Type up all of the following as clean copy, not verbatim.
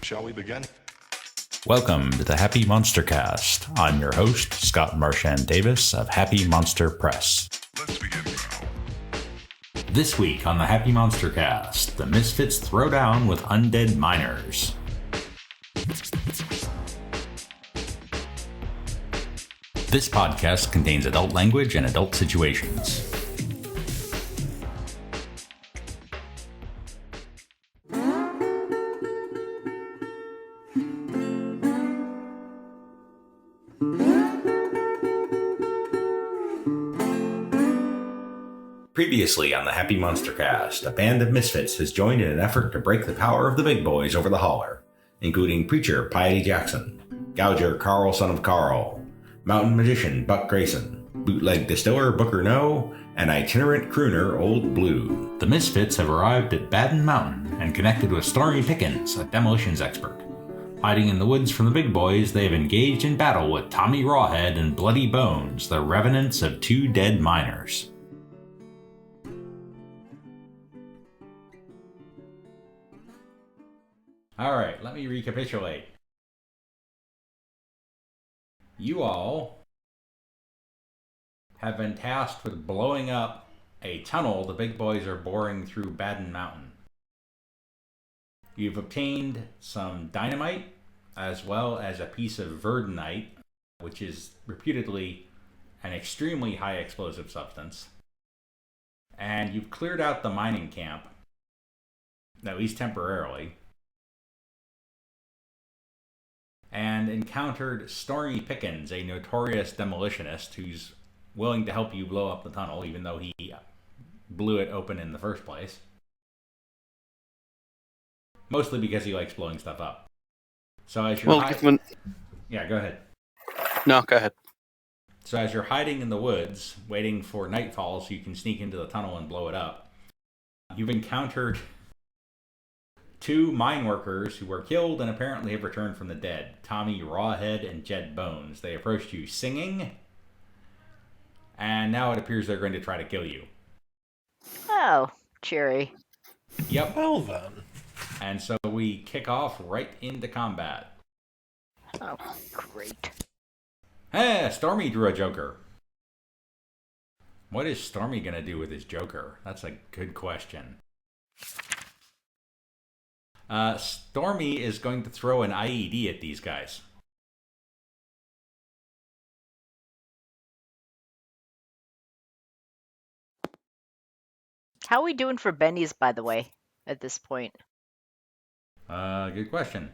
Shall we begin? Welcome to the Happy MonsterCast. I'm your host, Scott Marchand Davis of Happy Monster Press. Let's begin now. This week on the Happy MonsterCast, the misfits throw down with undead miners. This podcast contains adult language and adult situations. Previously on the Happy MonsterCast, a band of misfits has joined in an effort to break the power of the big boys over the holler, including preacher Piety Jackson, gouger Karl son of Karl, mountain magician Buck Grayson, bootleg distiller Booker Noe, and itinerant crooner Old Blue. The misfits have arrived at Badin Mountain and connected with Stormy Pickins, a demolitions expert. Hiding in the woods from the big boys, they have engaged in battle with Tommy Rawhead and Bloody Bones, the revenants of two dead miners. Alright, let me recapitulate. You all have been tasked with blowing up a tunnel the big boys are boring through Badin Mountain. You've obtained some dynamite as well as a piece of verdonite, which is reputedly an extremely high explosive substance. And you've cleared out the mining camp, at least temporarily, and encountered Stormy Pickins, a notorious demolitionist who's willing to help you blow up the tunnel, even though he blew it open in the first place. Mostly because he likes blowing stuff up. So as you're Yeah, go ahead. No, go ahead. So as you're hiding in the woods, waiting for nightfall so you can sneak into the tunnel and blow it up, you've encountered two mine workers who were killed and apparently have returned from the dead, Tommy Rawhead and Jed Bones. They approached you singing, and now it appears they're going to try to kill you. Oh, cheery. Yep. Well then. And so we kick off right into combat. Oh, great. Hey, Stormy drew a joker. What is Stormy going to do with his joker? That's a good question. Stormy is going to throw an IED at these guys. How are we doing for bennies, by the way, at this point? Good question.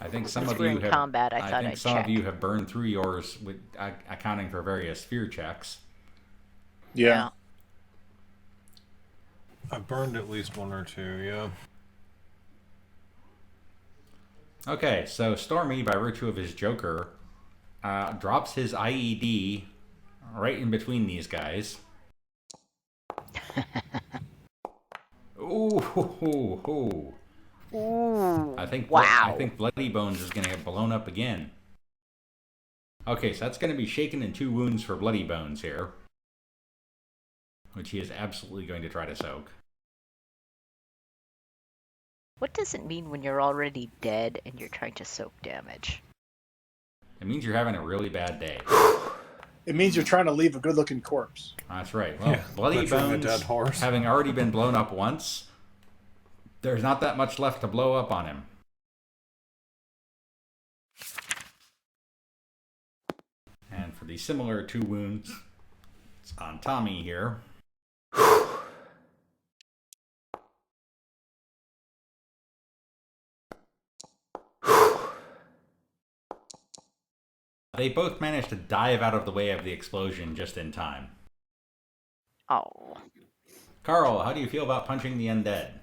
I think some Since of we're you in have combat, I thought think I'd some check. of you have burned through yours with accounting for various fear checks. Yeah. I burned at least one or two, yeah. Okay, so Stormy, by virtue of his joker, drops his IED right in between these guys. Ooh. Ooh, I think wow. Bloody Bones is going to get blown up again. Okay, so that's going to be shaken in 2 wounds for Bloody Bones here, which he is absolutely going to try to soak. What does it mean when you're already dead and you're trying to soak damage? It means you're having a really bad day. It means you're trying to leave a good-looking corpse. That's right. Well, Yeah, Bloody butchering a Bones, dead horse. having already been blown up once, there's not that much left to blow up on him. And for the similar 2 wounds, it's on Tommy here. They both managed to dive out of the way of the explosion just in time. Oh. Karl, how do you feel about punching the undead?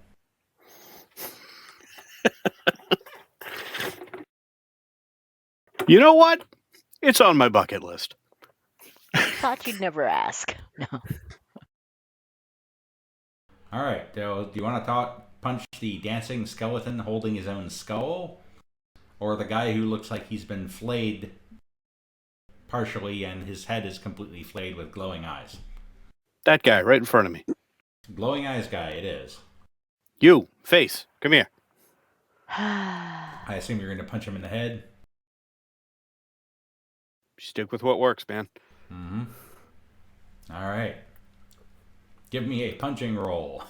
You know what? It's on my bucket list. Thought you'd never ask. No. Alright, do you want to punch the dancing skeleton holding his own skull? Or the guy who looks like he's been flayed partially and his head is completely flayed with glowing eyes? That guy right in front of me. Glowing eyes guy, it is. You, face, come here. I assume you're going to punch him in the head. Stick with what works, man. Mm-hmm. All right. Give me a punching roll.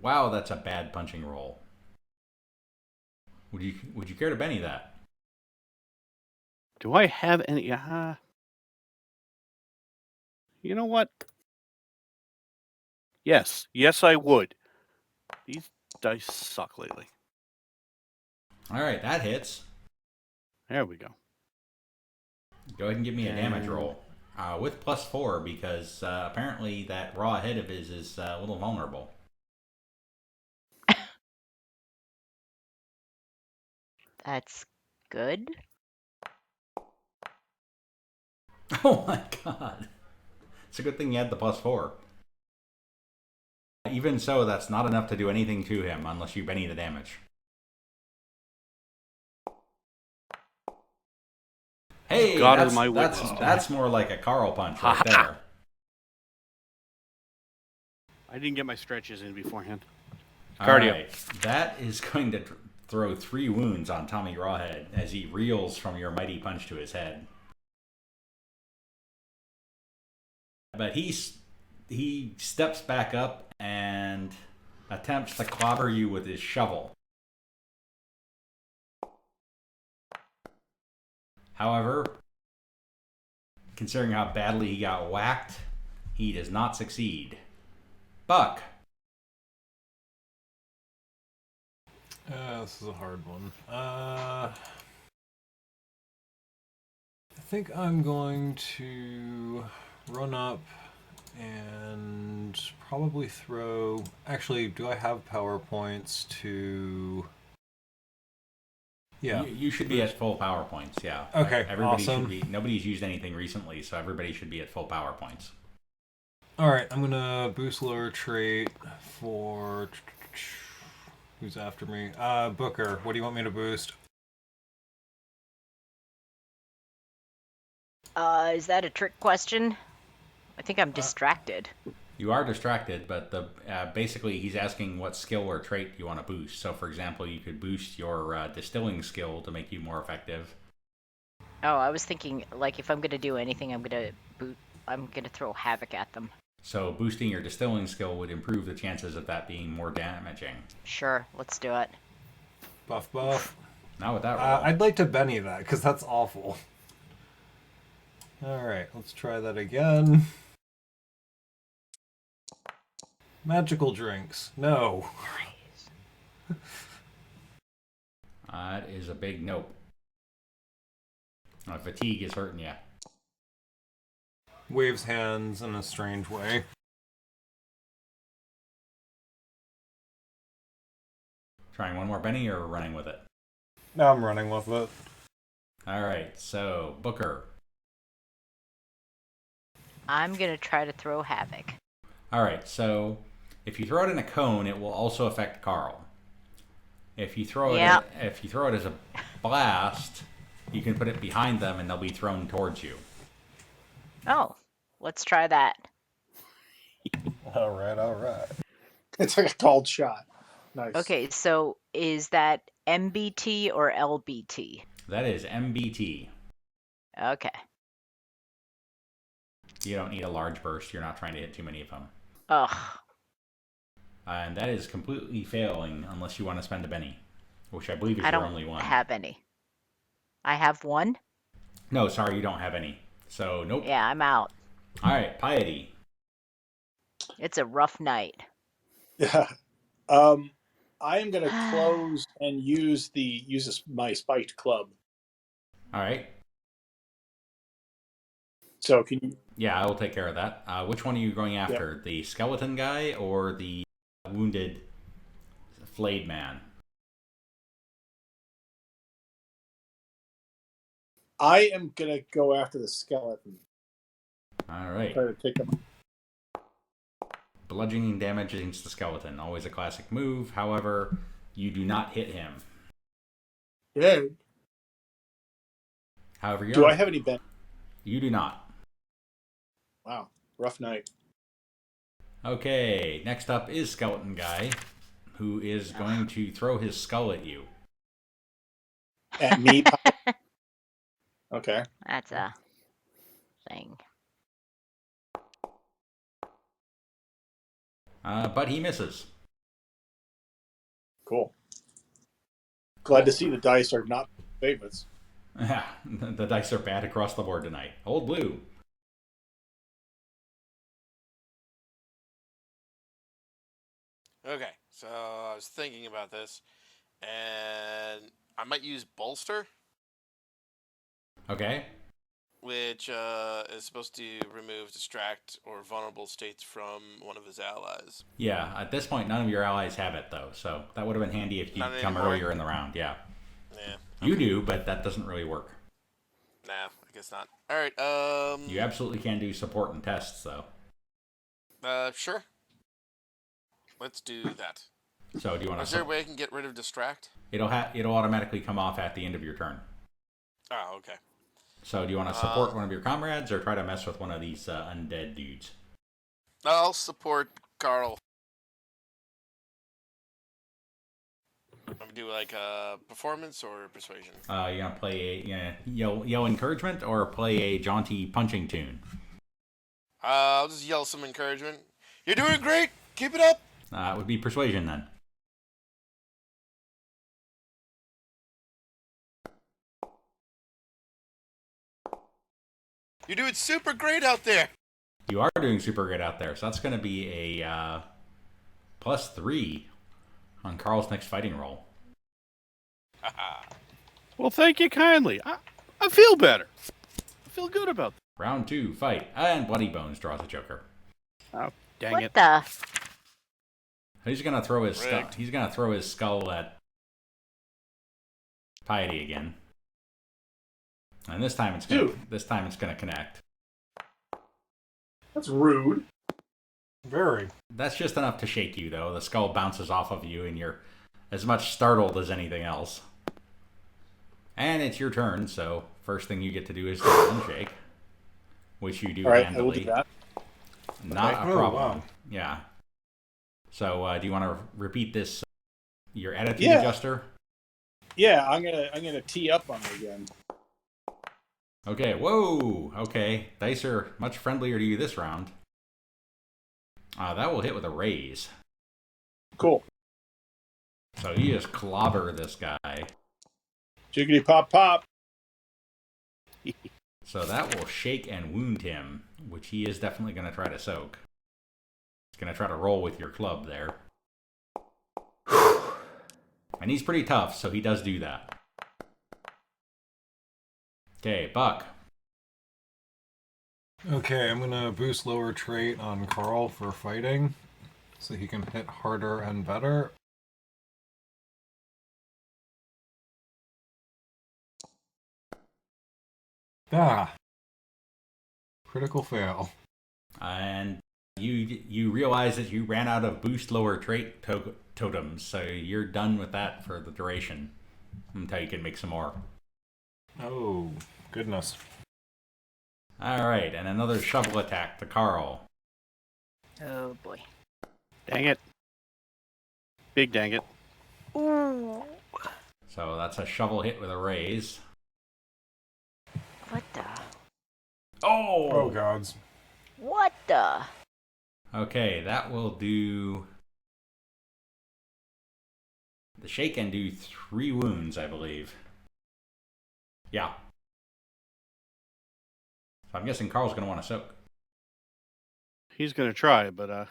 Wow, that's a bad punching roll. Would you care to Benny that? Do I have any? You know what? Yes, I would. These dice suck lately. All right, that hits. There we go. Go ahead and give me a damage roll. With +4, because apparently that Rawhead of his is a little vulnerable. That's good. Oh my god. It's a good thing you had the +4. Even so, that's not enough to do anything to him unless you Benny the damage. Hey, God is my witness. That's more like a Karl punch right there. I didn't get my stretches in beforehand. All Cardio. right. That is going to throw 3 wounds on Tommy Rawhead as he reels from your mighty punch to his head. But he steps back up and attempts to clobber you with his shovel. However, considering how badly he got whacked, he does not succeed. Buck. This is a hard one. I think I'm going to run up and probably throw... Actually, do I have power points to... Yeah. You should be at full power points, yeah. Okay, everybody awesome. should be. Nobody's used anything recently, so everybody should be at full power points. Alright, I'm gonna boost lower trait for... Who's after me? Booker, what do you want me to boost? Is that a trick question? I think I'm distracted. You are distracted, but basically he's asking what skill or trait you want to boost. So, for example, you could boost your distilling skill to make you more effective. Oh, I was thinking, like, if I'm gonna do anything, I'm gonna throw havoc at them. So, boosting your distilling skill would improve the chances of that being more damaging. Sure, let's do it. Buff, buff. Not with that roll. I'd like to Benny that, because that's awful. Alright, let's try that again. Magical drinks. No. That is a big nope. Fatigue is hurting you. Waves hands in a strange way. Trying one more Benny or running with it? Now I'm running with it. Alright, so Booker. I'm gonna try to throw havoc. Alright, so if you throw it in a cone, it will also affect Karl. If you throw it as a blast, you can put it behind them and they'll be thrown towards you. Oh, let's try that. Alright. It's like a called shot. Nice. Okay, so is that MBT or LBT? That is MBT. Okay. You don't need a large burst. You're not trying to hit too many of them. Ugh. And that is completely failing unless you want to spend a Benny, which I believe is I your don't only one. have any. I have one? No, sorry, you don't have any. So, nope. Yeah, I'm out. All right, Piety. It's a rough night. Yeah. I am gonna close and use my spiked club. All right. So can you? Yeah, I will take care of that. Which one are you going after? Yep. The skeleton guy or the wounded flayed man? I am gonna go after the skeleton. All right. Try to take him. Bludgeoning damage against the skeleton. Always a classic move. However, you do not hit him. Yeah. However, Do I have any benefit? You do not. Wow, rough night. Okay, next up is Skeleton Guy, who is going to throw his skull at you. At me. Okay. That's a thing. But he misses. Cool. Glad to see the dice are not favorites. Yeah, the dice are bad across the board tonight. Old blue. Okay, so I was thinking about this, and I might use bolster, Okay. which is supposed to remove distract or vulnerable states from one of his allies. Yeah, at this point, none of your allies have it, though, so that would have been handy if you'd Not come anymore? earlier in the round, yeah. Yeah. You do, but that doesn't really work. Nah, I guess not. All right. You absolutely can do support and tests, though. Sure. Let's do that. So do you want Is to... there a way I can get rid of distract? It'll automatically come off at the end of your turn. Oh, okay. So do you want to support one of your comrades or try to mess with one of these undead dudes? I'll support Karl. I'm gonna do like a performance or persuasion. You gonna play a yell encouragement or play a jaunty punching tune? I'll just yell some encouragement. You're doing great. Keep it up. It would be persuasion then. You're doing super great out there. You are doing super great out there, so that's going to be a +3 on Karl's next fighting roll. Well, thank you kindly. I feel better. I feel good about that. Round 2, fight, and Bloody Bones draws a joker. Oh, dang What it. the? He's gonna throw his skull. Rigged. He's gonna throw his skull at Piety again, and this time it's gonna connect. That's rude. Very. That's just enough to shake you, though. The skull bounces off of you, and you're as much startled as anything else. And it's your turn, so first thing you get to do is to shake, which you do All right, I handily. will do that. Not Okay. a Oh, problem. wow. Yeah. So, do you want to repeat this? Your attitude Yeah. adjuster. Yeah, I'm gonna tee up on it again. Okay. Whoa. Okay. Dice are much friendlier to you this round. That will hit with a raise. Cool. So you just clobber this guy. Jiggity pop pop. So that will shake and wound him, which he is definitely going to try to soak. He's going to try to roll with your club there. And he's pretty tough, so he does do that. Okay, Buck. Okay, I'm gonna boost lower trait on Karl for fighting, so he can hit harder and better. Critical fail. And you realize that you ran out of boost lower trait totems, so you're done with that for the duration until you can make some more. Oh, goodness. Alright, and another shovel attack to Karl. Oh boy. Dang it. Big dang it. Ooh. So that's a shovel hit with a raise. What the? Oh, gods. What the? Okay, that will do... The shake can do 3 wounds, I believe. Yeah. So I'm guessing Karl's going to want to soak. He's gonna try, but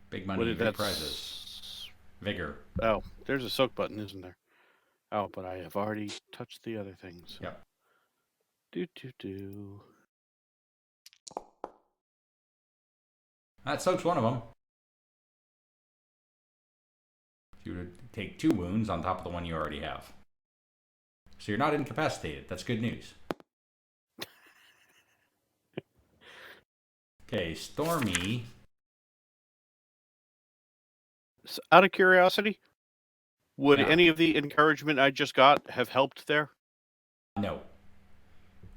Big what money, did big that? prizes. Vigor. Oh, there's a soak button, isn't there? Oh, but I have already touched the other things. So. Yep. Do. That soaks one of them. You would take 2 wounds on top of the one you already have. So you're not incapacitated. That's good news. Okay, Stormy. So out of curiosity, Would Yeah. any of the encouragement I just got have helped there? No.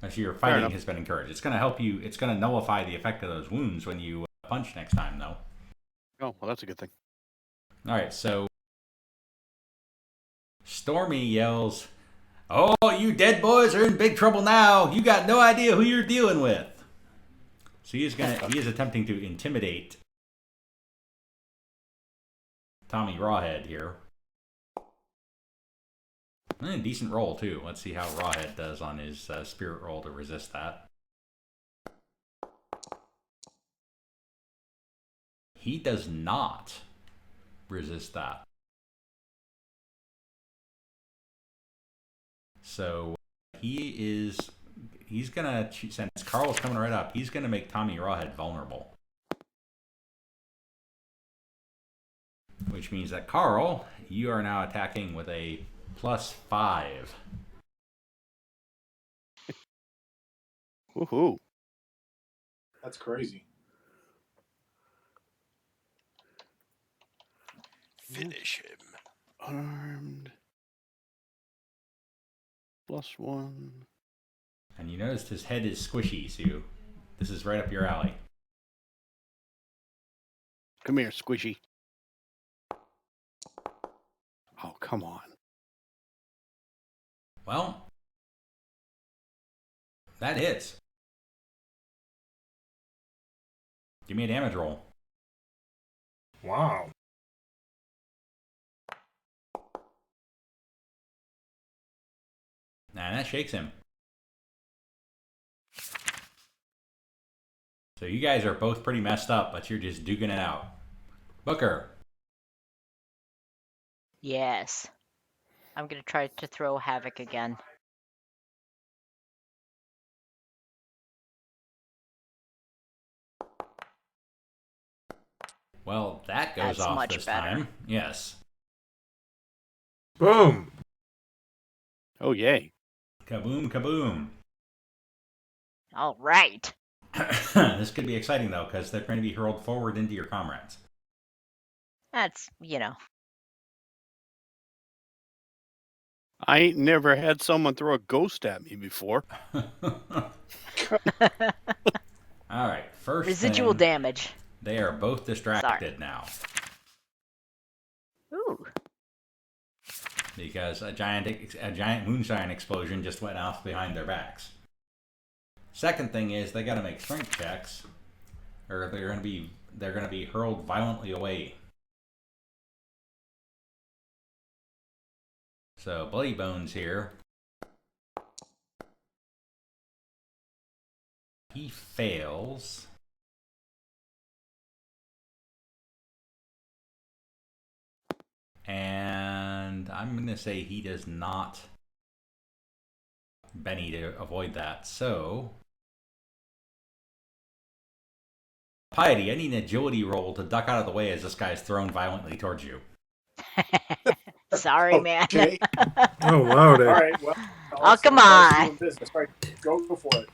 As your Fair fighting enough. has been encouraged. It's going to help you. It's going to nullify the effect of those wounds when you punch next time, though. Oh, well, that's a good thing. All right, so Stormy yells, "Oh, you dead boys are in big trouble now. You got no idea who you're dealing with." So he is attempting to intimidate Tommy Rawhead here. Decent roll, too. Let's see how Rawhead does on his spirit roll to resist that. He does not resist that. So he's gonna, since Karl's coming right up, he's gonna make Tommy Rawhead vulnerable. Which means that Karl, you are now attacking with a +5. Woohoo. That's crazy. Finish him. Armed. +1. And you noticed his head is squishy, so this is right up your alley. Come here, Squishy. Oh, come on. Well, that hits. Give me a damage roll. Wow. And that shakes him. So you guys are both pretty messed up, but you're just duking it out. Booker. Yes. I'm gonna try to throw havoc again. Well, that goes That's off much this better. time. Yes. Boom. Oh, yay. Kaboom, kaboom. All right. This could be exciting, though, because they're going to be hurled forward into your comrades. That's, you know. I ain't never had someone throw a ghost at me before. All right. First Residual thing, damage. they are both distracted now. Ooh. Because a giant moonshine explosion just went off behind their backs. Second thing is they got to make strength checks, or they're going to be hurled violently away. So Bloody Bones here, he fails. And I'm going to say he does not Benny to avoid that. So Piety, I need an agility roll to duck out of the way as this guy is thrown violently towards you. Sorry, man. Okay. Oh, wow. All right. Well. Oh, come on. Doing business. Right. Go for it.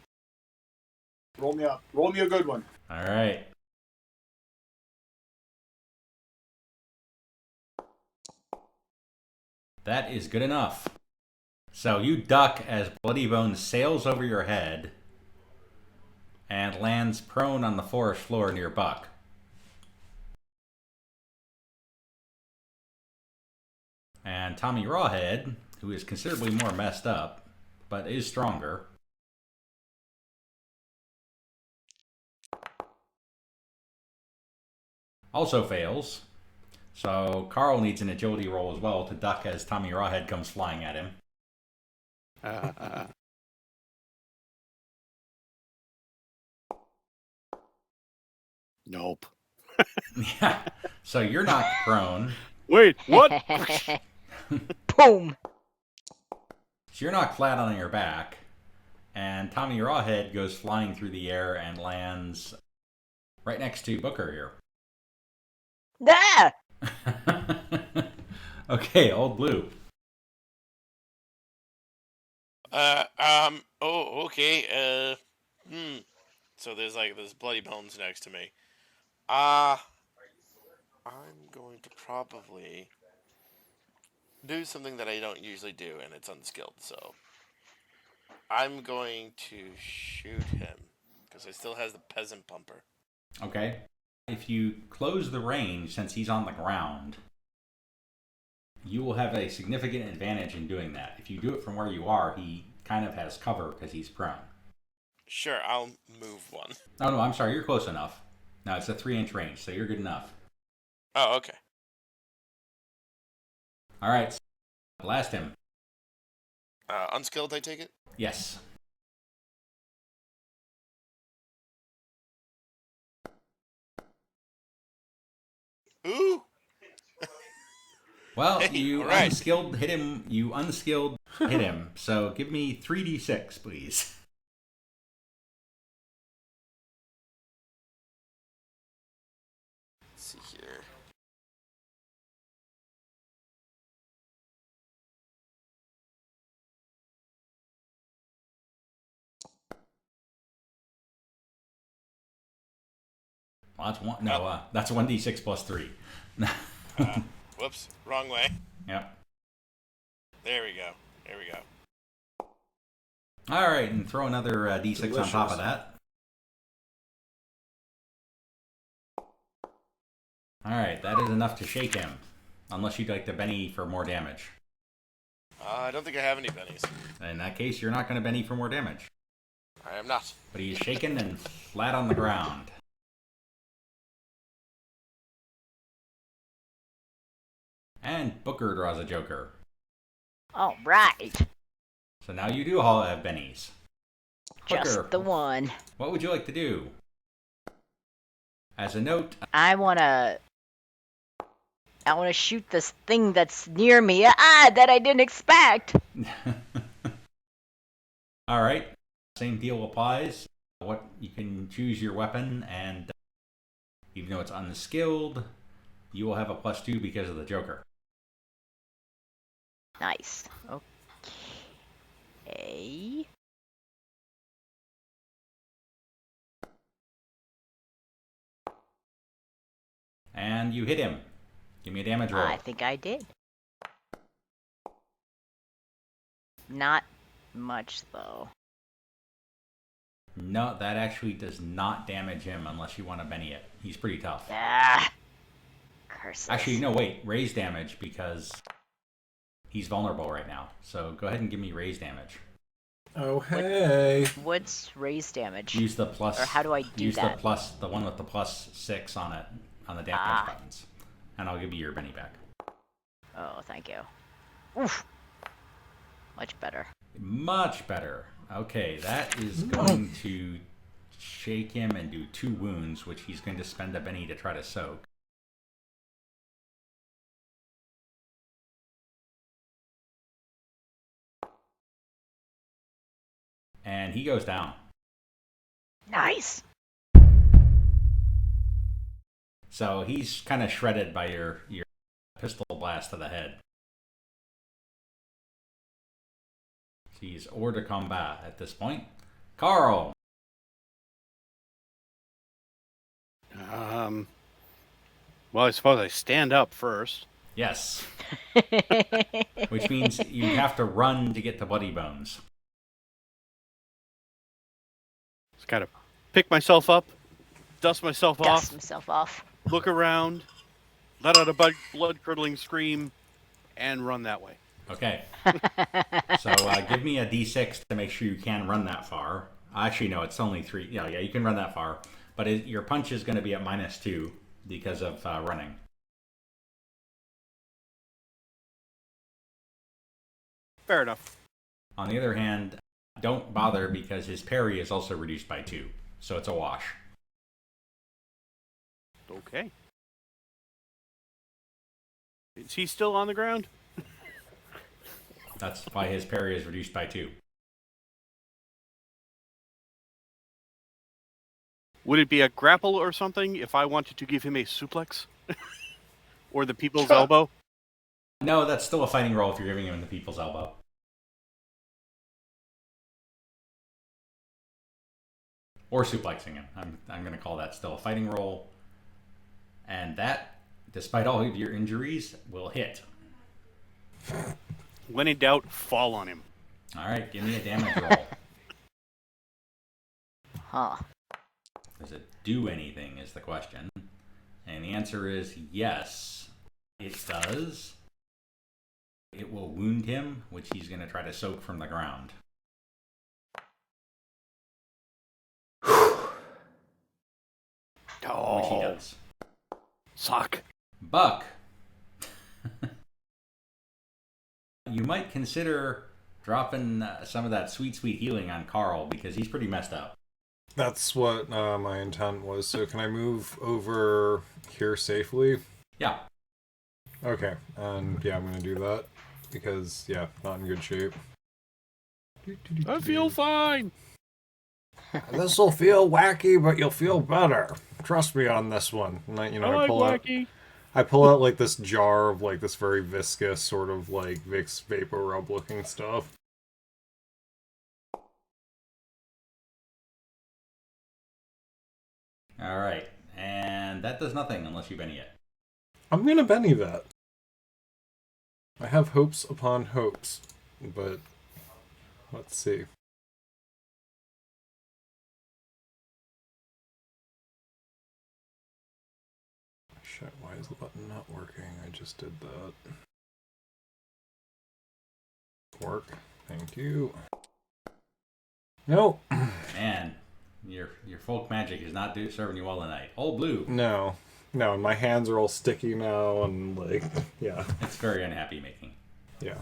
Roll me up. Roll me a good one. All right. That is good enough. So you duck as Bloody Bones sails over your head and lands prone on the forest floor near Buck. And Tommy Rawhead, who is considerably more messed up, but is stronger, also fails. So Karl needs an agility roll as well to duck as Tommy Rawhead comes flying at him. Nope. Yeah. So you're knocked prone. Wait, what? Boom. So you're knocked flat on your back. And Tommy Rawhead goes flying through the air and lands right next to Booker here. Ah! Okay, Old Blue. Oh, okay. So there's Bloody Bones next to me. I'm going to probably do something that I don't usually do, and it's unskilled. So I'm going to shoot him because he still has the peasant pumper. Okay. If you close the range, since he's on the ground, you will have a significant advantage in doing that. If you do it from where you are, he kind of has cover because he's prone. Sure, I'll move one. Oh, no, I'm sorry. You're close enough. No, it's a 3-inch range, so you're good enough. Oh, okay. All right. Blast him. Unskilled, I take it? Yes. Ooh! Well, Hey, you all right. unskilled hit him. You unskilled hit him. So give me 3d6, please. Let's see here. Well, that's one. No, that's 1d6 plus 3. Whoops, wrong way. Yep. There we go. There we go. All right, and throw another d6 on top of that. All right, that is enough to shake him. Unless you'd like to Benny for more damage. I don't think I have any bennies. In that case, you're not going to Benny for more damage. I am not. But he is shaken and flat on the ground. And Booker draws a joker. All right. So now you do all have bennies. Booker, Just the one. what would you like to do? As a note, I wanna shoot this thing that's near me. That I didn't expect. all right, same deal applies. What you can choose your weapon, and even though it's unskilled, you will have a +2 because of the joker. Nice. Okay. And you hit him. Give me a damage roll. I think I did. Not much, though. No, that actually does not damage him unless you want to Benny it. He's pretty tough. Ah! Curses. Actually, no, wait. Raise damage because he's vulnerable right now. So go ahead and give me raise damage. Oh, hey. What's raise damage? Use the plus. Or how do I do use that? the one with the +6 on it, on the damage buttons. And I'll give you your Benny back. Oh, thank you. Oof. Much better. Much better. Okay, that is going to shake him and do 2 wounds, which he's going to spend a Benny to try to soak. And he goes down. Nice. So he's kind of shredded by your pistol blast to the head. So he's hors de combat at this point. Karl! Well, I suppose I stand up first. Yes. Which means you have to run to get to Bloody Bones. Just kind of pick myself up, dust myself Dust off, himself off. look around, let out a blood-curdling scream, and run that way. Okay. So give me a d6 to make sure you can run that far. Actually, no, it's only 3. Yeah, you can run that far. But your punch is going to be at -2 because of running. Fair enough. On the other hand, don't bother because his parry is also reduced by 2. So it's a wash. Okay. Is he still on the ground? That's why his parry is reduced by 2. Would it be a grapple or something if I wanted to give him a suplex? Or the people's elbow? No, that's still a fighting roll if you're giving him the people's elbow. Or suplexing him. I'm going to call that still a fighting roll. And that, despite all of your injuries, will hit. When in doubt, fall on him. All right, give me a damage roll. Huh. Does it do anything is the question. And the answer is yes, it does. It will wound him, which he's going to try to soak from the ground. Which he does. Suck. Buck, you might consider dropping some of that sweet, sweet healing on Karl because he's pretty messed up. That's what my intent was. So can I move over here safely? Yeah. Okay, and yeah, I'm gonna do that because yeah, not in good shape. I feel fine. This will feel wacky, but you'll feel better. Trust me on this one. And I, I like wacky. I pull out like this jar of like this very viscous sort of like Vicks Vapor Rub looking stuff. All right. And that does nothing unless you Benny it. I'm gonna Benny that. I have hopes upon hopes, but let's see. Shit, why is the button not working? I just did that. Work. Thank you. No. Man, your folk magic is not serving you well tonight. Old blue. No. No, my hands are all sticky now and like, yeah. It's very unhappy making. Yeah.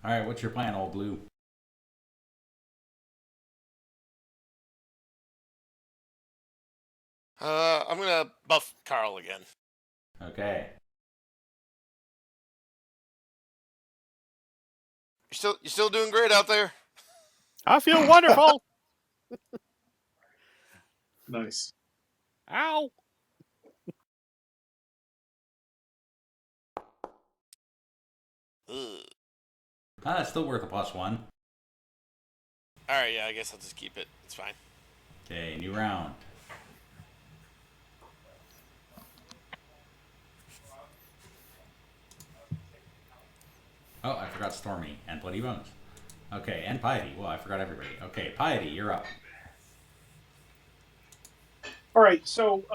All right, what's your plan, old blue? I'm gonna buff Karl again. Okay. You're still doing great out there. I feel wonderful. Nice. Ow. Ugh. It's still worth a +1. All right, yeah, I guess I'll just keep it. It's fine. Okay, new round. Oh, I forgot Stormy and Bloody Bones. Okay, and Piety. Well, I forgot everybody. Okay, Piety, you're up. All right. So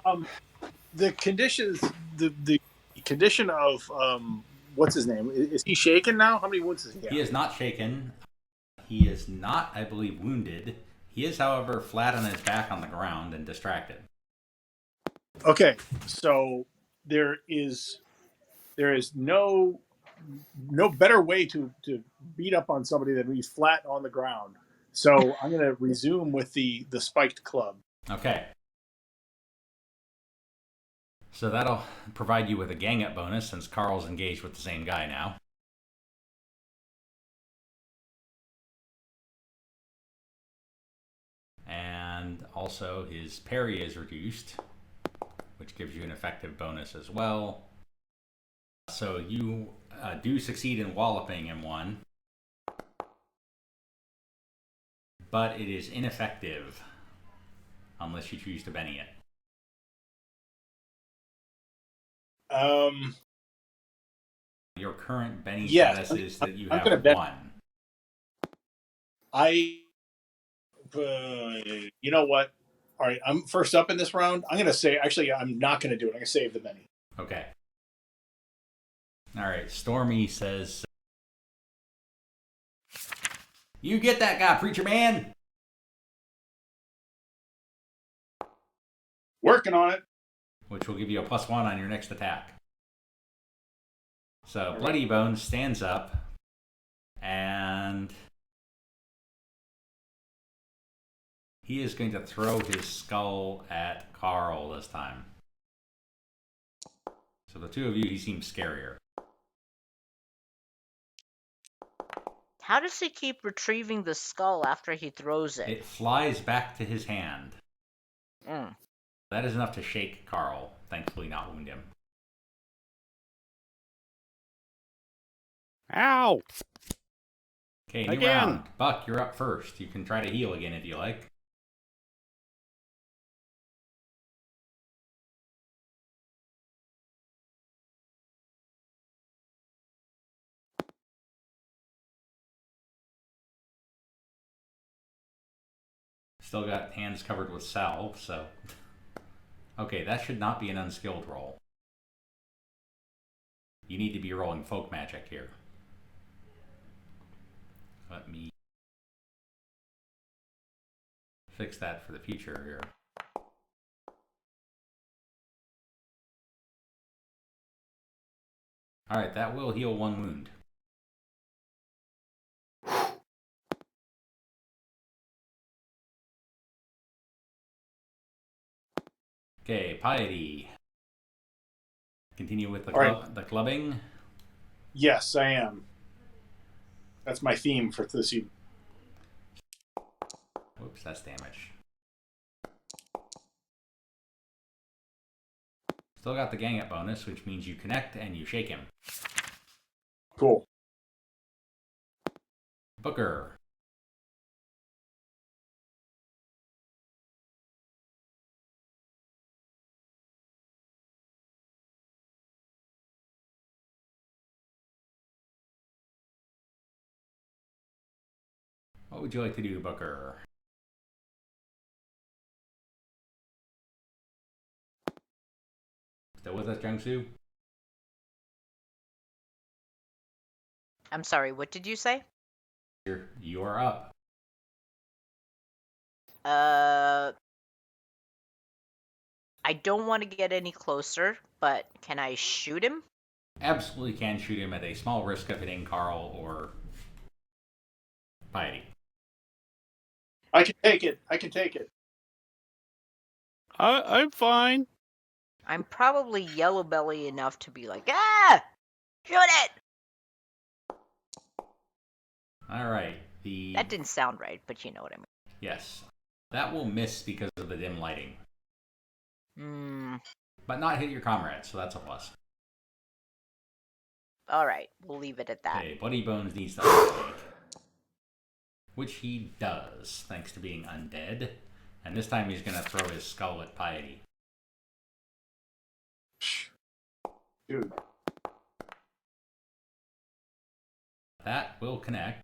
the conditions, the condition of what's his name? Is he shaken now? How many wounds does he have? He is not shaken. He is not, I believe, wounded. He is, however, flat on his back on the ground and distracted. Okay. So there is no better way to beat up on somebody than be flat on the ground. So I'm going to resume with the spiked club. Okay. So that'll provide you with a gang up bonus since Karl's engaged with the same guy now. And also his parry is reduced, which gives you an effective bonus as well. So you do succeed in walloping him one, but it is ineffective unless you choose to Benny it. Your current Benny status is that you have one. You know what? All right, I'm first up in this round. I'm going to say, actually, I'm not going to do it. I'm going to save the Benny. Okay. All right, Stormy says, "You get that guy, preacher man." Working on it. Which will give you a +1 on your next attack. So Bloody Bones stands up and he is going to throw his skull at Karl this time. So the two of you, he seems scarier. How does he keep retrieving the skull after he throws it? It flies back to his hand. Mm. That is enough to shake Karl, thankfully not wound him. Ow. Okay, new Again. round. Buck, you're up first. You can try to heal again if you like. Still got hands covered with salve, so... Okay, that should not be an unskilled roll. You need to be rolling folk magic here. Let me fix that for the future here. Alright, that will heal 1 wound. Okay, Piety. Continue with the, the clubbing. Yes, I am. That's my theme for this evening. Whoops, that's damage. Still got the gang up bonus, which means you connect and you shake him. Cool. Booker. What would you like to do, Booker? Still with us, Jung Soo? I'm sorry, what did you say? You are up. I don't want to get any closer, but can I shoot him? Absolutely can shoot him at a small risk of hitting Karl or Piety. I can take it. I can take it. I'm fine. I'm probably yellow belly enough to be like, ah! Shoot it! Alright, That didn't sound right, but you know what I mean. Yes. That will miss because of the dim lighting. But not hit your comrade, so that's a plus. Alright, we'll leave it at that. Okay, Bloody Bones needs to uptake. Which he does, thanks to being undead. And this time he's going to throw his skull at Piety. Dude. That will connect.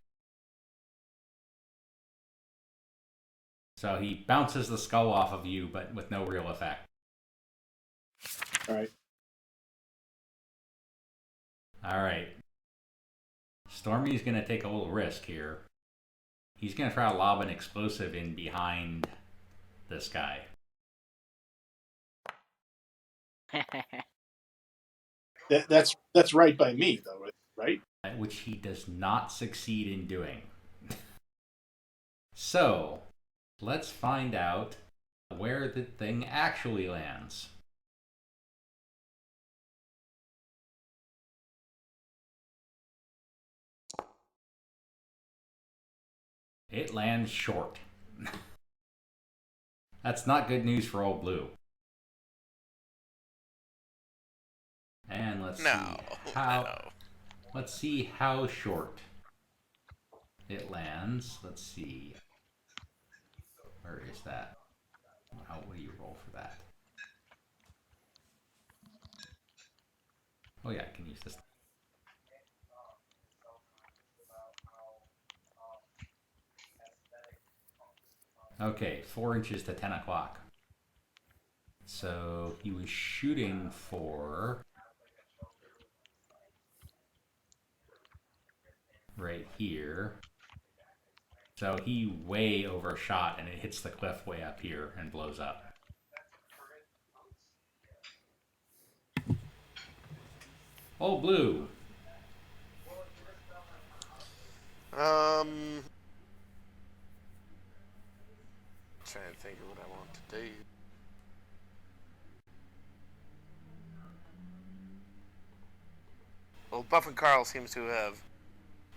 So he bounces the skull off of you, but with no real effect. Alright. Alright. Stormy's going to take a little risk here. He's going to try to lob an explosive in behind this guy. That's right by me, though, right? Which he does not succeed in doing. So, let's find out where the thing actually lands. It lands short. That's not good news for old Blue. And let's see how short it lands. Let's see. Where is that? What do you roll for that? Oh yeah, I can use this. Okay, 4 inches to 10 o'clock. So he was shooting for right here. So he way overshot and it hits the cliff way up here and blows up. Oh, Blue. Trying to think of what I want to do. Well, Buff and Karl seems to have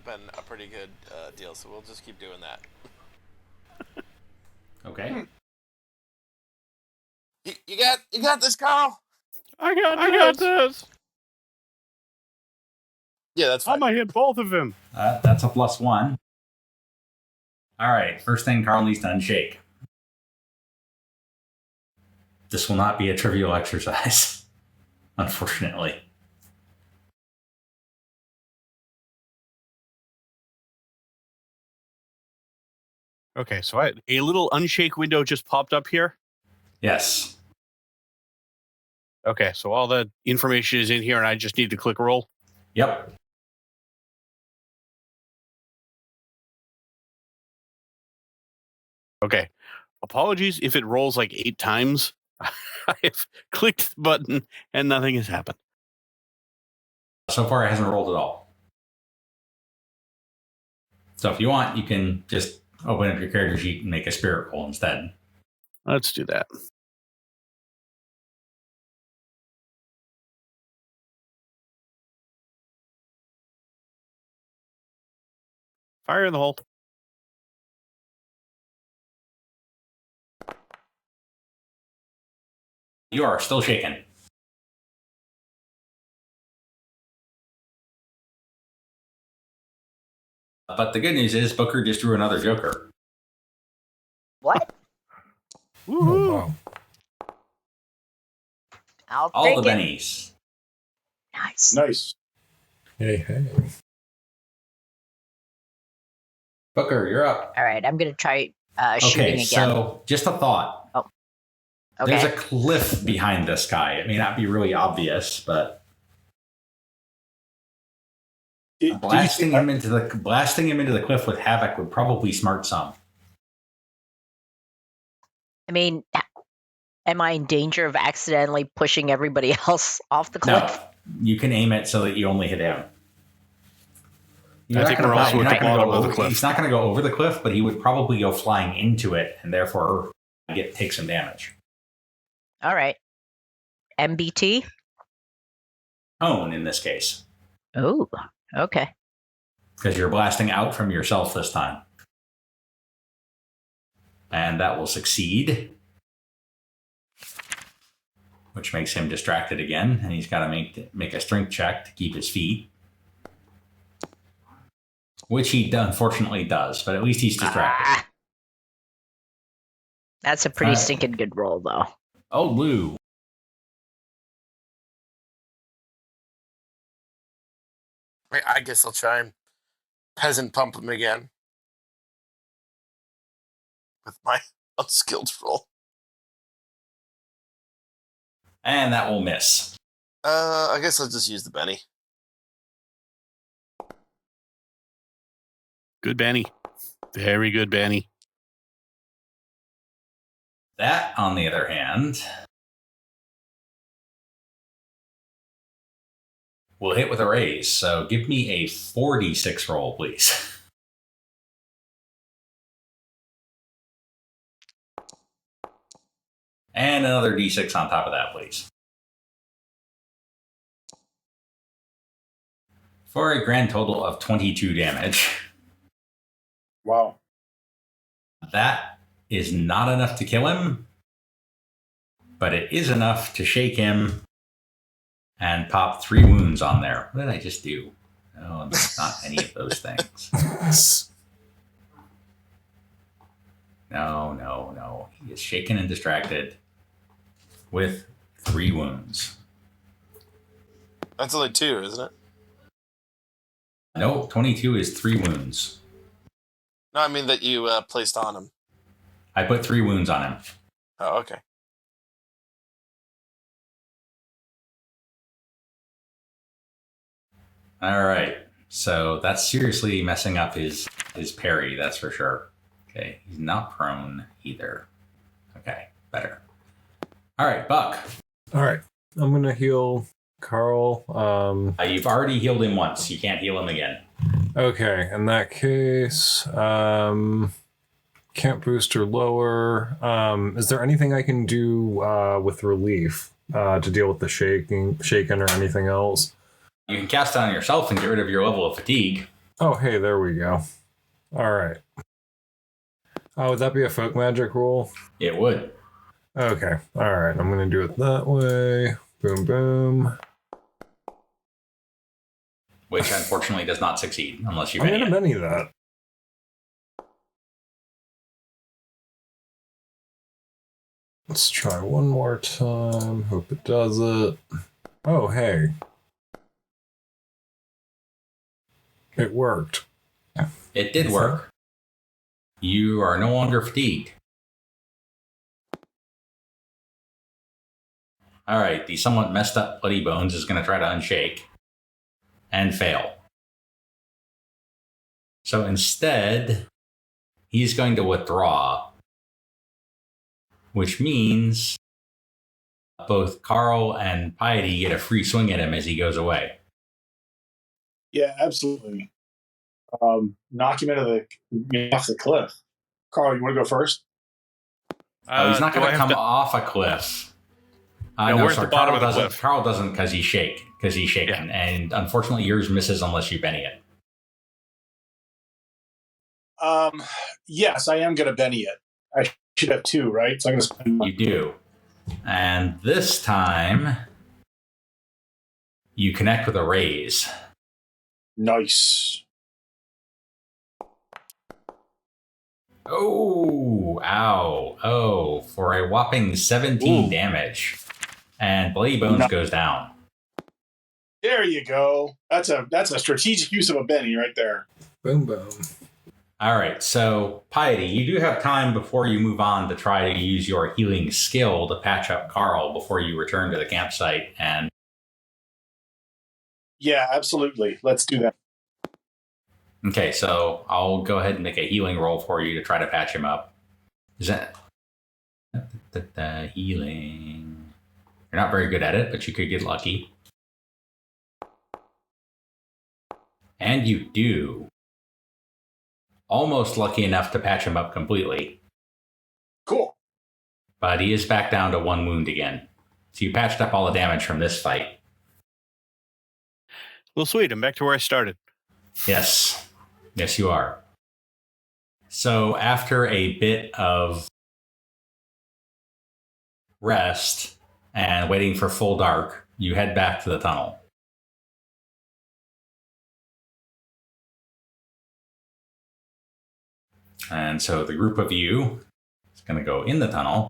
been a pretty good deal, so we'll just keep doing that. Okay. You got this, Karl. I got this. Yeah, that's fine. I might hit both of him. That's a +1. All right, first thing Karl needs to unshake. This will not be a trivial exercise, unfortunately. Okay, so a little unshake window just popped up here. Yes. Okay, so all the information is in here, and I just need to click roll. Yep. Okay. Apologies if it rolls like 8 times. I've clicked the button and nothing has happened. So far, it hasn't rolled at all. So if you want, you can just open up your character sheet and make a spirit roll instead. Let's do that. Fire in the hole. You are still shaken. But the good news is Booker just drew another Joker. What? Oh, wow. I'll All take the it. bennies. Nice. Nice. Hey, hey. Booker, you're up. All right, I'm gonna try shooting Okay, again. so just a thought. Okay. There's a cliff behind this guy. It may not be really obvious, but blasting him into the cliff with havoc would probably smart some. I mean, am I in danger of accidentally pushing everybody else off the cliff? No, you can aim it so that you only hit him. I think we're also at the bottom of the cliff. He's not going to go over the cliff, but he would probably go flying into it, and therefore take some damage. All right. MBT? Own in this case, Oh, okay. because you're blasting out from yourself this time. And that will succeed, which makes him distracted again, and he's got to make a strength check to keep his feet, which he unfortunately does, but at least he's distracted. Ah. That's a pretty stinking good roll, though. Oh, Lou. I guess I'll try and peasant pump him again with my unskilled roll. And that will miss. I guess I'll just use the Benny. Good Benny. Very good Benny. That, on the other hand, will hit with a raise. So give me a 4d6 roll, please. And another d6 on top of that, please. For a grand total of 22 damage. Wow. That is not enough to kill him, but it is enough to shake him and pop 3 wounds on there. What did I just do? Oh, it's not any of those things. No. He is shaken and distracted with 3 wounds. That's only 2, isn't it? No, 22 is 3 wounds. No, I mean that you placed on him. I put 3 wounds on him. Oh, okay. All right. So that's seriously messing up his parry, that's for sure. Okay. He's not prone either. Okay. Better. All right, Buck. All right. I'm going to heal Karl. You've already healed him once. You can't heal him again. Okay. In that case, can't boost or lower. Is there anything I can do with relief to deal with the shaken or anything else? You can cast it on yourself and get rid of your level of fatigue. Oh, hey, there we go. All right. Would that be a folk magic roll? It would. Okay. All right. I'm going to do it that way. Boom, boom. Which unfortunately does not succeed unless you I'm going to Benny Benny that. Let's try one more time. Hope it does it. Oh, hey. It worked. it. It did work. You are no longer fatigued. All right, the somewhat messed up Bloody Bones is going to try to unshake and fail. So instead, he's going to withdraw, which means both Karl and Piety get a free swing at him as he goes away. Yeah, absolutely. Knock him off the cliff. Karl, you want to go first? Oh, he's not do going I to have come off a cliff. No, where's the bottom of the Karl doesn't. cliff? Karl doesn't because he's shaken, and unfortunately yours misses unless you Benny it. Yes, I am going to Benny it. I should have 2, right? So I'm going to spend You do. And this time, you connect with a raise. Nice. Oh, ow. Oh, for a whopping 17 damage. And Bloody Bones goes down. There you go. That's a strategic use of a Benny right there. Boom, boom. All right, so Piety, you do have time before you move on to try to use your healing skill to patch up Karl before you return to the campsite. And Yeah, absolutely. Let's do that. okay, so I'll go ahead and make a healing roll for you to try to patch him up. Is that the healing? You're not very good at it, but you could get lucky. And you do. Almost lucky enough to patch him up completely. Cool. But he is back down to 1 wound again. So you patched up all the damage from this fight. Well, sweet. I'm back to where I started. Yes. Yes, you are. So after a bit of rest and waiting for full dark, you head back to the tunnel. And so the group of you is going to go in the tunnel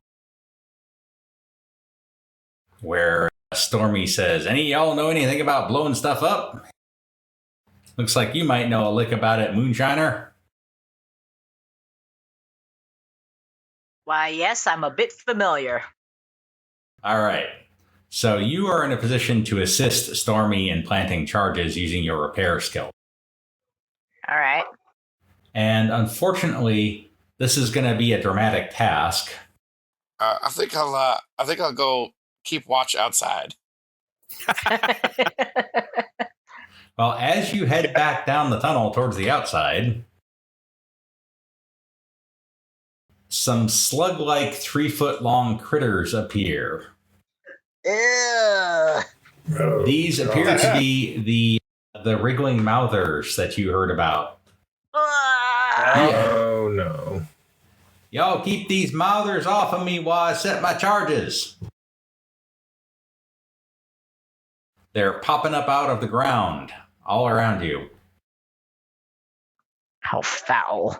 where Stormy says, any of y'all know anything about blowing stuff up? Looks like you might know a lick about it, Moonshiner. Why, yes, I'm a bit familiar. All right. So you are in a position to assist Stormy in planting charges using your repair skill. All right. And unfortunately, this is going to be a dramatic task. I think I'll go keep watch outside. Well, as you head back down the tunnel towards the outside, some slug-like 3-foot-long critters appear. Ew. These appear to be the wriggling mouthers that you heard about. Oh, no. Y'all keep these mouthers off of me while I set my charges. They're popping up out of the ground all around you. How foul.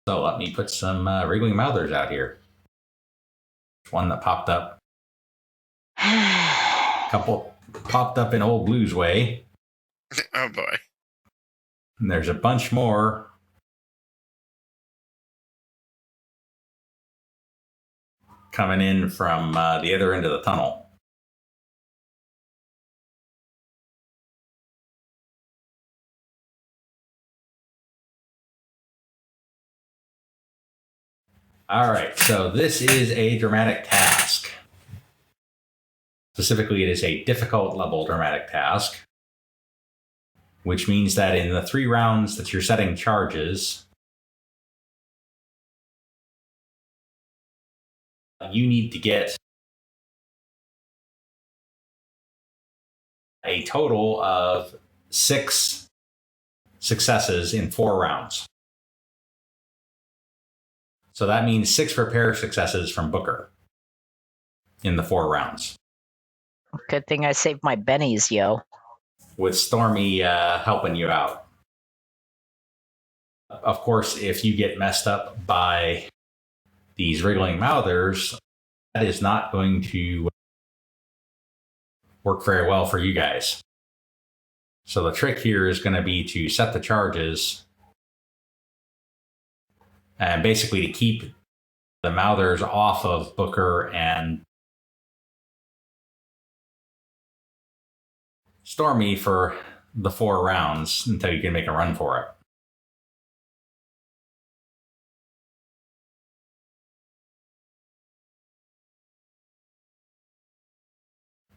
So let me put some wriggling mouthers out here. One that popped up. Couple popped up in Old Blue's Way. Oh boy. And there's a bunch more. Coming in from the other end of the tunnel. All right, so this is a dramatic task. Specifically, it is a difficult level dramatic task, which means that in the 3 rounds that you're setting charges, you need to get a total of 6 successes in 4 rounds. So that means 6 repair successes from Booker in the 4 rounds. Good thing I saved my bennies, yo. With Stormy helping you out. Of course, if you get messed up by these wriggling mouthers, that is not going to work very well for you guys. So the trick here is going to be to set the charges and basically to keep the mouthers off of Booker and Stormy for the 4 rounds until you can make a run for it.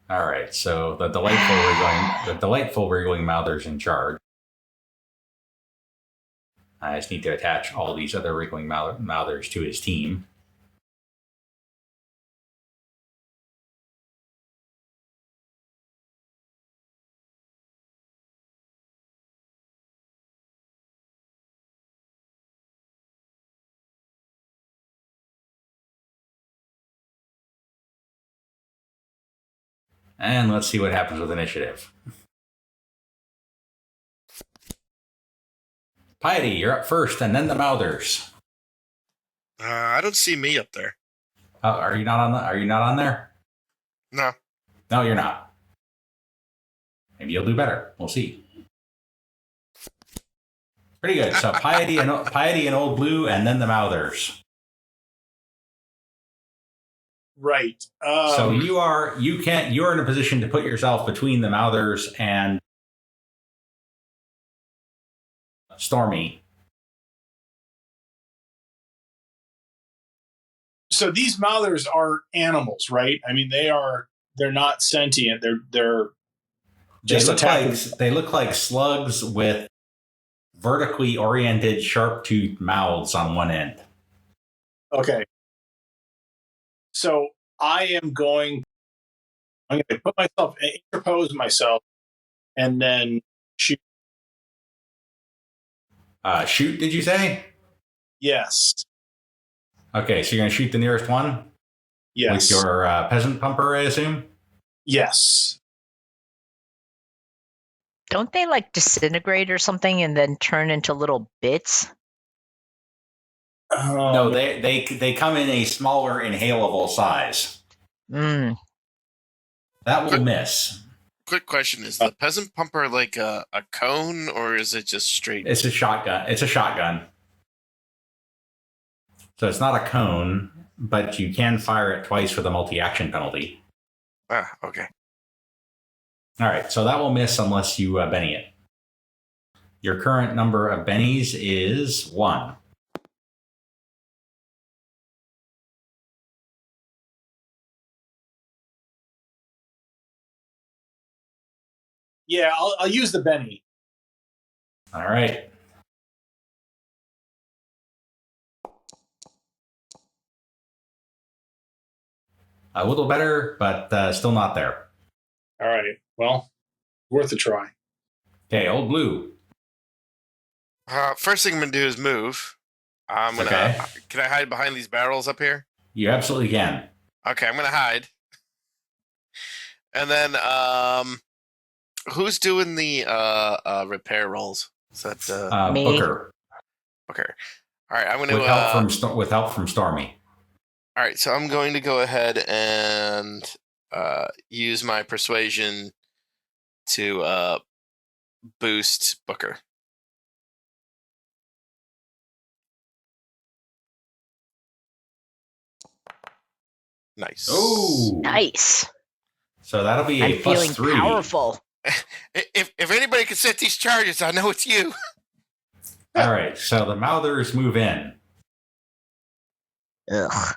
All right, so the delightful wriggling mouthers in charge. I just need to attach all these other wriggling mouthers to his team. And let's see what happens with initiative. Piety, you're up first, and then the mouthers. I don't see me up there. Oh, are you not on there? No. No, you're not. Maybe you'll do better. We'll see. Pretty good. So Piety and Old Blue, and then the mouthers. Right. So you're in a position to put yourself between the mouthers and Stormy. So these mouthers are animals, right? I mean, they're not sentient. They're just attacking. They look like slugs with vertically oriented, sharp-toothed mouths on one end. Okay. So I'm going to put myself, interpose myself, and then shoot. Shoot, did you say? Yes. Okay, so you're going to shoot the nearest one? Yes. With your peasant pumper, I assume? Yes. Don't they like disintegrate or something and then turn into little bits? No, they come in a smaller inhalable size. Mm. That will miss. Quick question: is the peasant pumper like a cone, or is it just straight? It's a shotgun. It's a shotgun. So it's not a cone, but you can fire it twice for the multi-action penalty. Ah, okay. All right, so that will miss unless you Benny it. Your current number of bennies is 1. Yeah, I'll use the Benny. All right. A little better, but still not there. All right. Well, worth a try. Okay, Old Blue. First thing I'm gonna do is move. I'm gonna. Okay. Can I hide behind these barrels up here? You absolutely can. Okay, I'm gonna hide. And then, who's doing the repair rolls? Is that Me. Booker. okay? All right, I'm gonna With help from Stormy. All right, so I'm going to go ahead and use my persuasion to boost Booker. Nice. Oh, Nice. So that'll be a I'm plus feeling 3. powerful. If anybody can set these charges, I know it's you. All right, so the mouthers move in. Ugh.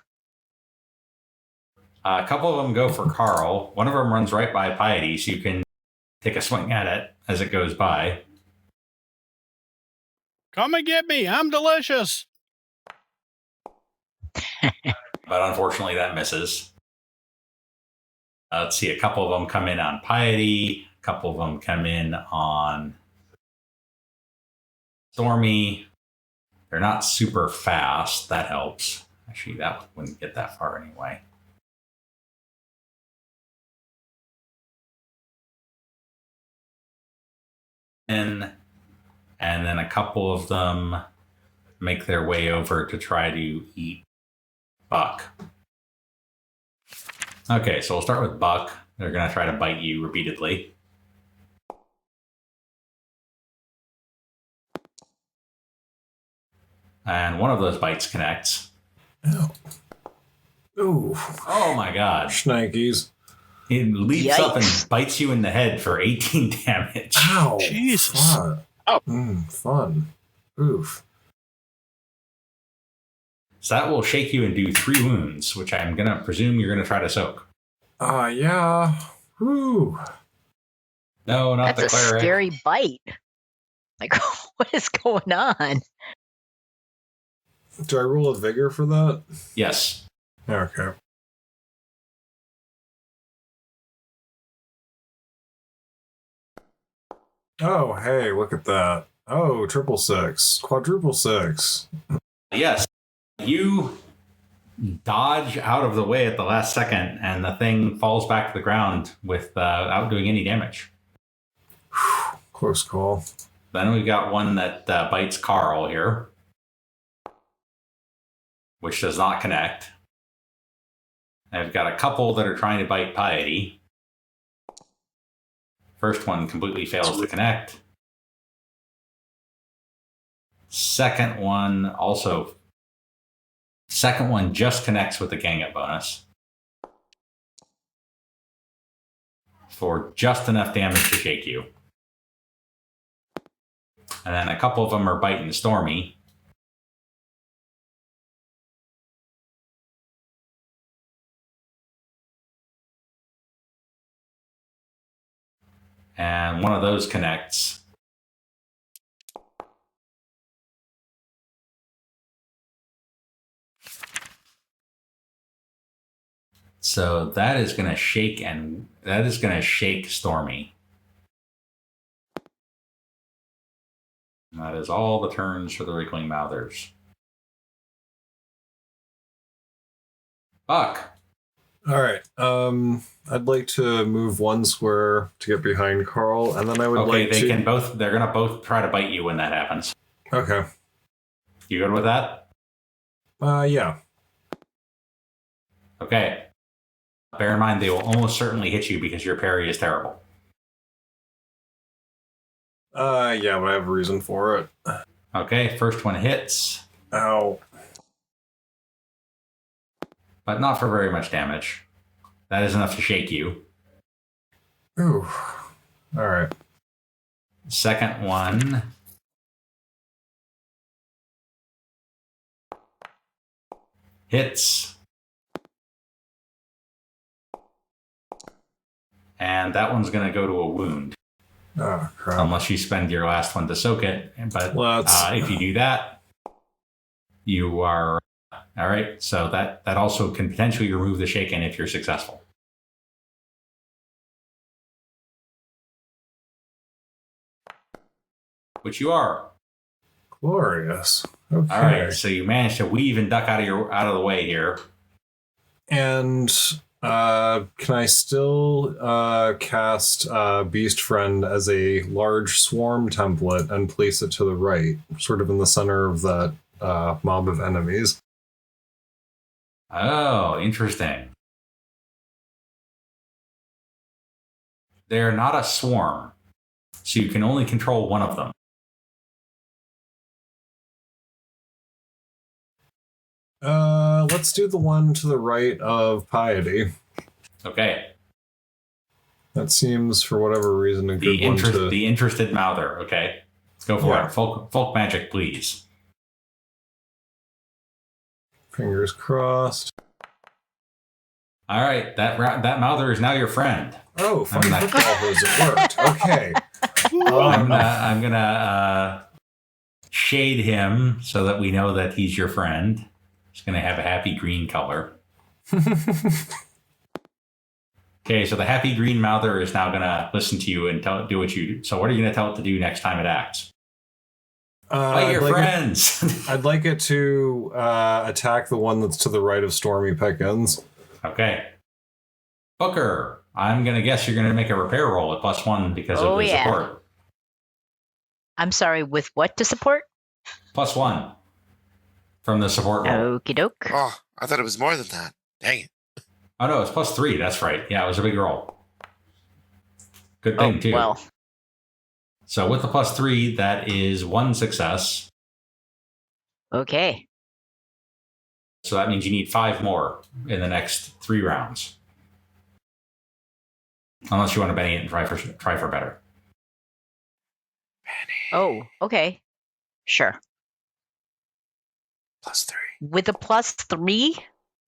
A couple of them go for Karl. One of them runs right by Piety, so you can take a swing at it as it goes by. Come and get me. I'm delicious. But unfortunately, that misses. Let's see, a couple of them come in on Piety. A couple of them come in on Stormy. They're not super fast. That helps. Actually, that wouldn't get that far anyway. And then a couple of them make their way over to try to eat Buck. Okay, so we'll start with Buck. They're going to try to bite you repeatedly. And one of those bites connects. Ow. Ooh. Oh my god. Shnikes. It leaps up Yikes. and bites you in the head for 18 damage. Ow. Jesus. Fun. Ow. Fun. Oof. So that will shake you and do 3 wounds, which I'm going to presume you're going to try to soak. Yeah. Woo. No, not That's the a cleric. scary bite. Like, what is going on? Do I roll a vigor for that? Yes. Okay. Oh, hey, look at that. Oh, 666. Quadruple 6. Yes. You dodge out of the way at the last second, and the thing falls back to the ground without doing any damage. Close call. Then we've got one that bites Karl here, which does not connect. I've got a couple that are trying to bite Piety. First one completely fails to connect. Second one just connects with the gang up bonus for just enough damage to shake you. And then a couple of them are biting Stormy. And one of those connects. So that is going to shake Stormy. And that is all the turns for the Wriggling Mouthers. Buck. All right. I'd like to move 1 square to get behind Karl, and then I would like to... They're going to both try to bite you when that happens. Okay. You good with that? Yeah. Okay. Bear in mind, they will almost certainly hit you because your parry is terrible. Yeah, but I have a reason for it. Okay, first one hits, Ow. but not for very much damage. That is enough to shake you. Ooh. All right. Second one hits. And that one's going to go to a wound. Oh, crap. Unless you spend your last one to soak it. But if you do that, you are... All right, so that also can potentially remove the shaken if you're successful. Which you are. Glorious. Okay. All right, so you managed to weave and duck out of the way here. And can I still cast Beast Friend as a large swarm template and place it to the right, sort of in the center of that mob of enemies? Oh, interesting. They're not a swarm, so you can only control one of them. Let's do the one to the right of Piety. Okay. That seems, for whatever reason, a good one to... The interested mouther. Okay. Let's go for it. Folk magic, please. Fingers crossed. All right. That mouther is now your friend. Oh, funny football hose, it worked. Okay. I'm gonna shade him so that we know that he's your friend. He's gonna have a happy green color. Okay, so the happy green mouther is now gonna listen to you and do what you do. So what are you gonna tell it to do next time it acts? Fight your friends. I'd like it to attack the one that's to the right of Stormy Pickins. Okay. Booker, I'm gonna guess you're gonna make a repair roll at +1 because of the support. I'm sorry, with what to support? +1 from the support roll. Okie doke. Oh, I thought it was more than that. Dang it. Oh no, it's +3. That's right. Yeah, it was a big roll. Good thing too. Well. So with the +3, that is 1 success. Okay. So that means you need 5 more in the next 3 rounds. Unless you want to Benny it and try for better. Oh, okay. Sure. +3. With a +3,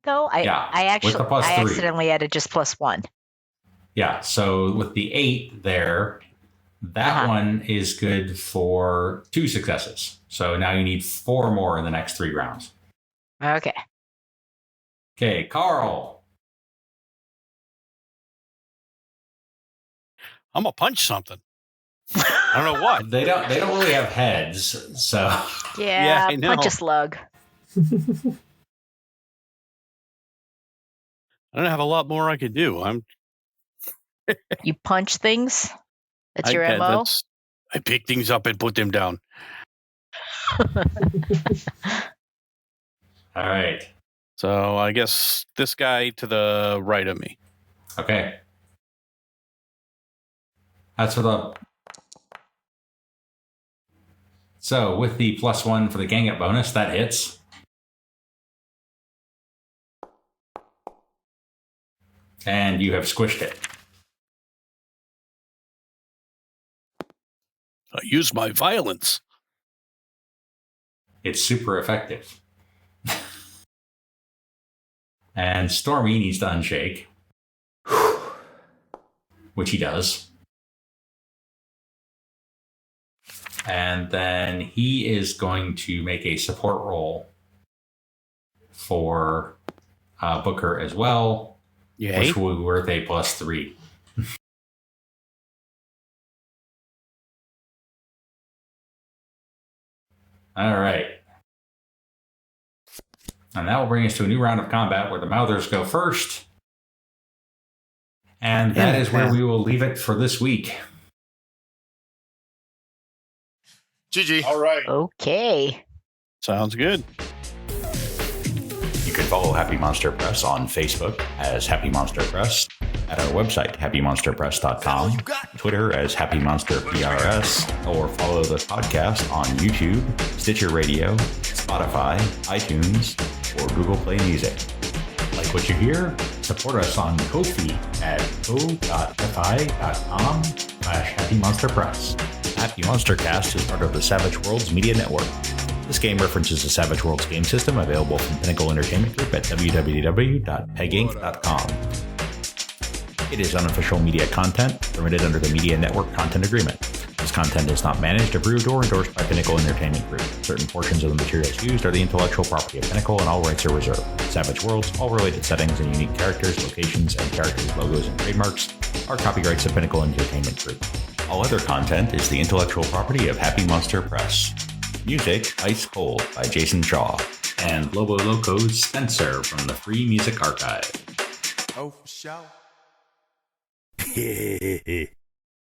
though, Yeah, I with the +3. accidentally added just +1. Yeah, so with the 8 there, that one is good for 2 successes. So now you need 4 more in the next 3 rounds. Okay. Okay, Karl. I'm gonna punch something. I don't know what. They don't really have heads, so Yeah, I know. punch a slug. I don't have a lot more I can do. You punch things? That's your I, MO? I pick things up and put them down. all right. So I guess this guy to the right of me. Okay. That's for the... So with the +1 for the gang up bonus, that hits. And you have squished it. I use my violence. It's super effective. And Stormy needs to unshake. Which he does. And then he is going to make a support roll for Booker as well, Yay. which will be worth a +3. All right. And that will bring us to a new round of combat where the Mouthers go first. And that is where we will leave it for this week. GG. All right. Okay. Sounds good. You can follow Happy Monster Press on Facebook as Happy Monster Press, at our website, happymonsterpress.com, Twitter as Happy Monster PRS, or follow the podcast on YouTube, Stitcher Radio, Spotify, iTunes, or Google Play Music. Like what you hear? Support us on Ko-fi at ko.fi.com/Happy Monster Press. Happy Monster Cast is part of the Savage Worlds Media Network. This game references the Savage Worlds game system available from Pinnacle Entertainment Group at www.peginc.com. It is unofficial media content permitted under the Media Network Content Agreement. This content is not managed, approved, or endorsed by Pinnacle Entertainment Group. Certain portions of the materials used are the intellectual property of Pinnacle and all rights are reserved. Savage Worlds, all related settings and unique characters, locations, and characters' logos and trademarks are copyrights of Pinnacle Entertainment Group. All other content is the intellectual property of Happy Monster Press. Music, Ice Cold by Jason Shaw. And Lobo Loco's Spencer from the Free Music Archive. Oh, for sure.